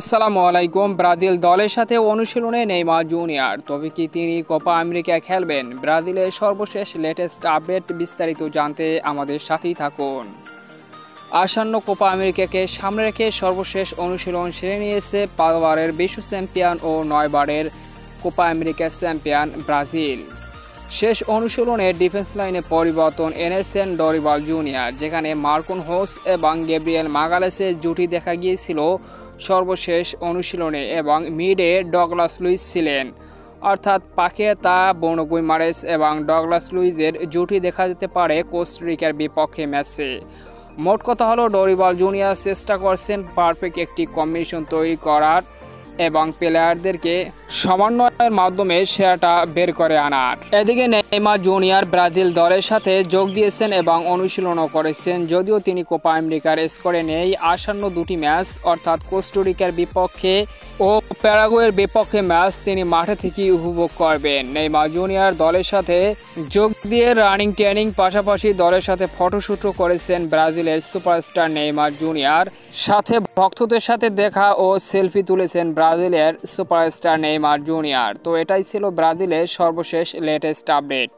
আসসালামু আলাইকুম। ব্রাজিল দলের সাথে অনুশীলনে নেইমার জুনিয়র, তবে কি তিনি কোপা আমেরিকা খেলবেন? ব্রাজিলের সর্বশেষ লেটেস্ট আপডেট বিস্তারিত জানতে আমাদের সাথেই থাকুন। আসন্ন কোপা আমেরিকাকে সামনে রেখে সর্বশেষ অনুশীলন সেরে নিয়েছে 5 বারের বিশ্ব চ্যাম্পিয়ন ও 9 বারের কোপা আমেরিকা চ্যাম্পিয়ন ব্রাজিল। শেষ অনুশীলনে ডিফেন্স লাইনে পরিবর্তন এনেছেন ডরিবাল জুনিয়র, যেখানে মার্কুন হোস এবং গ্যাব্রিয়েল মাগালেসের জুটি দেখা গিয়েছিল সর্বশেষ অনুশীলনে, এবং মিডে ডগলাস লুইস ছিলেন। অর্থাৎ পাকেতা, ব্রুনো গুইমারেস এবং ডগলাস লুইসের জুটি দেখা যেতে পারে কোস্টারিকার বিপক্ষে ম্যাচে। মোট কথা হলো, ডরিবাল জুনিয়র চেষ্টা করছেন পারফেক্ট একটি কম্বিনেশন তৈরি করার এবং প্লেয়ারদেরকে সমন্বয়ের মাধ্যমে সেরাটা বের করে আনার। এদিকে নেইমার জুনিয়র ব্রাজিল দলের সাথে যোগ দিয়েছেন এবং অনুশীলনও করেছেন। যদিও তিনি কোপা আমেরিকার স্কোরে নেই, আসন্ন দুটি ম্যাচ অর্থাৎ কোস্টারিকার বিপক্ষে ও প্যারাগুয়ের বিপক্ষে ম্যাচ তিনি মাঠে থেকেই উপভোগ করবেন। নেইমার জুনিয়র দলের সাথে যোগ দিয়ে রানিং ট্রেনিং পাশাপাশি দলের সাথে ফটোশুটও করেছেন ব্রাজিলের সুপারস্টার নেইমার জুনিয়র। সাথে ভক্তদের সাথে দেখা ও সেলফি তুলেছেন ব্রাজিলের সুপারস্টার নেইমার জুনিয়র। তো এটাই ছিল ব্রাজিলের সর্বশেষ লেটেস্ট আপডেট।